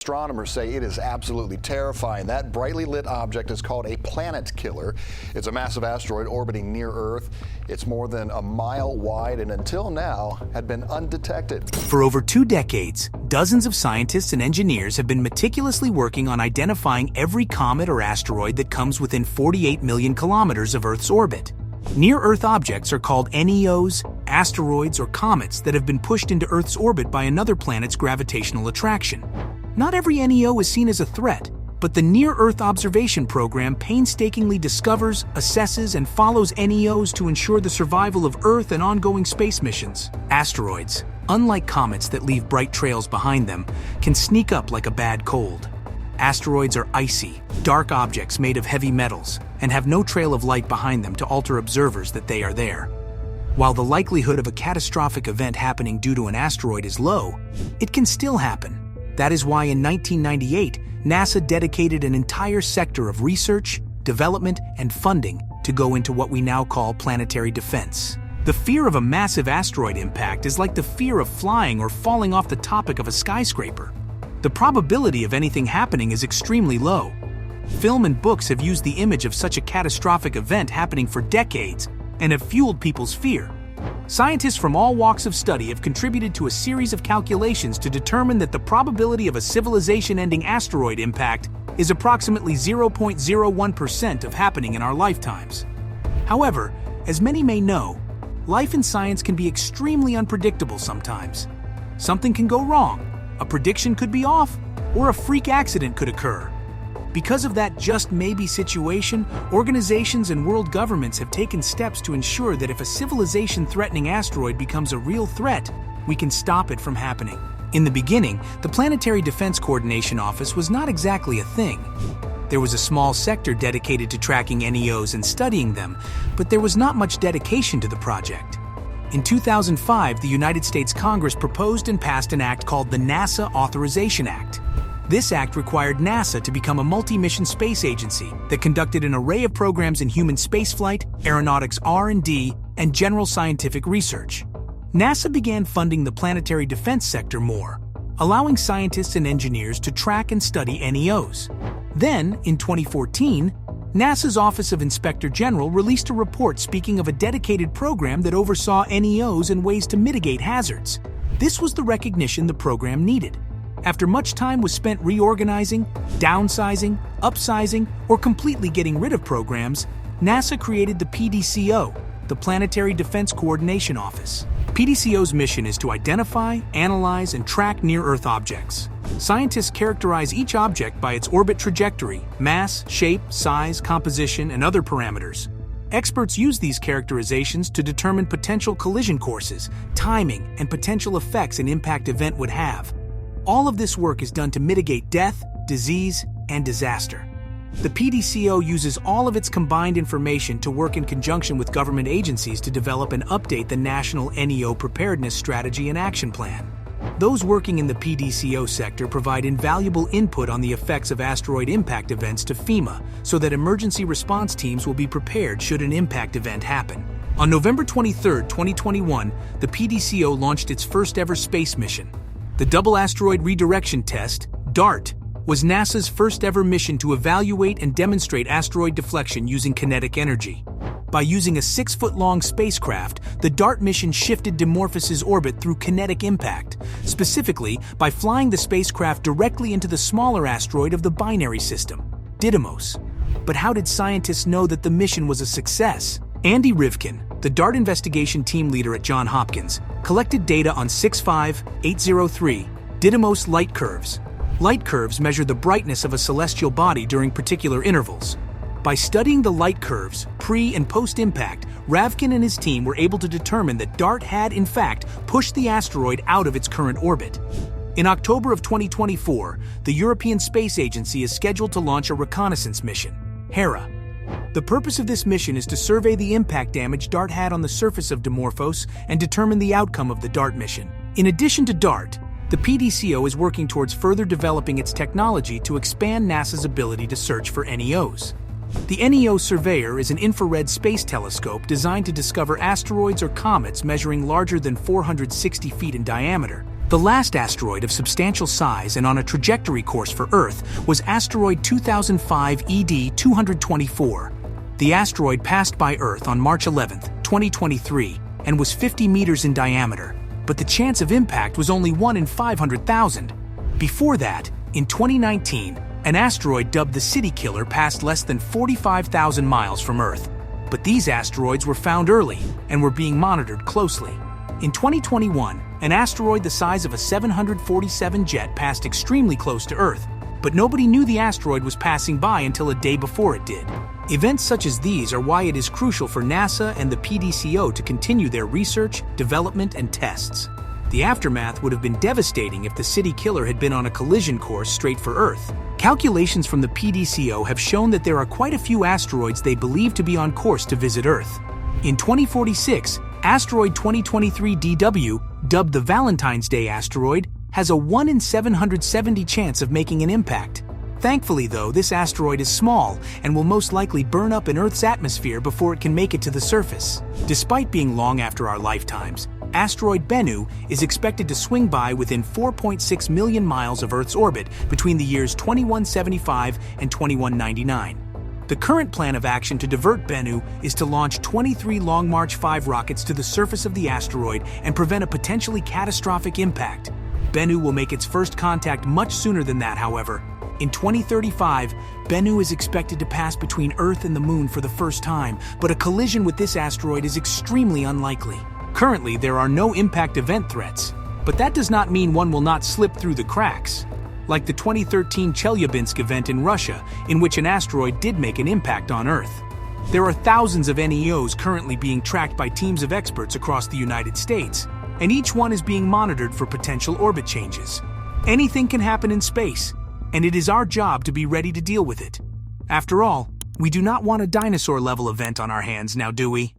Astronomers say it is absolutely terrifying. That brightly lit object is called a planet killer. It's a massive asteroid orbiting near Earth. It's more than a mile wide and until now had been undetected. For over 2 decades, dozens of scientists and engineers have been meticulously working on identifying every comet or asteroid that comes within 48 million kilometers of Earth's orbit. Near-Earth objects are called NEOs, asteroids, or comets that have been pushed into Earth's orbit by another planet's gravitational attraction. Not every NEO is seen as a threat, but the Near-Earth Observation Program painstakingly discovers, assesses, and follows NEOs to ensure the survival of Earth and ongoing space missions. Asteroids, unlike comets that leave bright trails behind them, can sneak up like a bad cold. Asteroids are icy, dark objects made of heavy metals and have no trail of light behind them to alert observers that they are there. While the likelihood of a catastrophic event happening due to an asteroid is low, it can still happen. That is why in 1998, NASA dedicated an entire sector of research, development, and funding to go into what we now call planetary defense. The fear of a massive asteroid impact is like the fear of flying or falling off the top of a skyscraper. The probability of anything happening is extremely low. Film and books have used the image of such a catastrophic event happening for decades and have fueled people's fear. Scientists from all walks of study have contributed to a series of calculations to determine that the probability of a civilization-ending asteroid impact is approximately 0.01% of happening in our lifetimes. However, as many may know, life in science can be extremely unpredictable sometimes. Something can go wrong, a prediction could be off, or a freak accident could occur. Because of that just maybe situation, organizations and world governments have taken steps to ensure that if a civilization-threatening asteroid becomes a real threat, we can stop it from happening. In the beginning, the Planetary Defense Coordination Office was not exactly a thing. There was a small sector dedicated to tracking NEOs and studying them, but there was not much dedication to the project. In 2005, the United States Congress proposed and passed an act called the NASA Authorization Act. This act required NASA to become a multi-mission space agency that conducted an array of programs in human spaceflight, aeronautics R&D, and general scientific research. NASA began funding the planetary defense sector more, allowing scientists and engineers to track and study NEOs. Then, in 2014, NASA's Office of Inspector General released a report speaking of a dedicated program that oversaw NEOs and ways to mitigate hazards. This was the recognition the program needed. After much time was spent reorganizing, downsizing, upsizing, or completely getting rid of programs, NASA created the PDCO, the Planetary Defense Coordination Office. PDCO's mission is to identify, analyze, and track near-Earth objects. Scientists characterize each object by its orbit trajectory, mass, shape, size, composition, and other parameters. Experts use these characterizations to determine potential collision courses, timing, and potential effects an impact event would have. All of this work is done to mitigate death, disease, and disaster. The PDCO uses all of its combined information to work in conjunction with government agencies to develop and update the National NEO Preparedness Strategy and Action Plan. Those working in the PDCO sector provide invaluable input on the effects of asteroid impact events to FEMA so that emergency response teams will be prepared should an impact event happen. On November 23, 2021, the PDCO launched its first-ever space mission. The Double Asteroid Redirection Test, DART, was NASA's first-ever mission to evaluate and demonstrate asteroid deflection using kinetic energy. By using a 6-foot-long spacecraft, the DART mission shifted Dimorphos's orbit through kinetic impact, specifically by flying the spacecraft directly into the smaller asteroid of the binary system, Didymos. But how did scientists know that the mission was a success? Andy Rivkin, the DART investigation team leader at Johns Hopkins, collected data on 65803 Didymos light curves. Light curves measure the brightness of a celestial body during particular intervals. By studying the light curves, pre- and post-impact, Ravkin and his team were able to determine that DART had, in fact, pushed the asteroid out of its current orbit. In October of 2024, the European Space Agency is scheduled to launch a reconnaissance mission, HERA. The purpose of this mission is to survey the impact damage DART had on the surface of Dimorphos and determine the outcome of the DART mission. In addition to DART, the PDCO is working towards further developing its technology to expand NASA's ability to search for NEOs. The NEO Surveyor is an infrared space telescope designed to discover asteroids or comets measuring larger than 460 feet in diameter. The last asteroid of substantial size and on a trajectory course for Earth was asteroid 2005 ED 224. The asteroid passed by Earth on March 11, 2023, and was 50 meters in diameter, but the chance of impact was only 1 in 500,000. Before that, in 2019, an asteroid dubbed the City Killer passed less than 45,000 miles from Earth. But these asteroids were found early and were being monitored closely. In 2021, an asteroid the size of a 747 jet passed extremely close to Earth, but nobody knew the asteroid was passing by until a day before it did. Events such as these are why it is crucial for NASA and the PDCO to continue their research, development, and tests. The aftermath would have been devastating if the City Killer had been on a collision course straight for Earth. Calculations from the PDCO have shown that there are quite a few asteroids they believe to be on course to visit Earth. In 2046, asteroid 2023 DW, dubbed the Valentine's Day asteroid, has a 1 in 770 chance of making an impact. Thankfully, though, this asteroid is small and will most likely burn up in Earth's atmosphere before it can make it to the surface. Despite being long after our lifetimes, asteroid Bennu is expected to swing by within 4.6 million miles of Earth's orbit between the years 2175 and 2199. The current plan of action to divert Bennu is to launch 23 Long March 5 rockets to the surface of the asteroid and prevent a potentially catastrophic impact. Bennu will make its first contact much sooner than that, however. In 2035, Bennu is expected to pass between Earth and the Moon for the first time, but a collision with this asteroid is extremely unlikely. Currently, there are no impact event threats, but that does not mean one will not slip through the cracks. Like the 2013 Chelyabinsk event in Russia, in which an asteroid did make an impact on Earth. There are thousands of NEOs currently being tracked by teams of experts across the United States, and each one is being monitored for potential orbit changes. Anything can happen in space, and it is our job to be ready to deal with it. After all, we do not want a dinosaur-level event on our hands now, do we?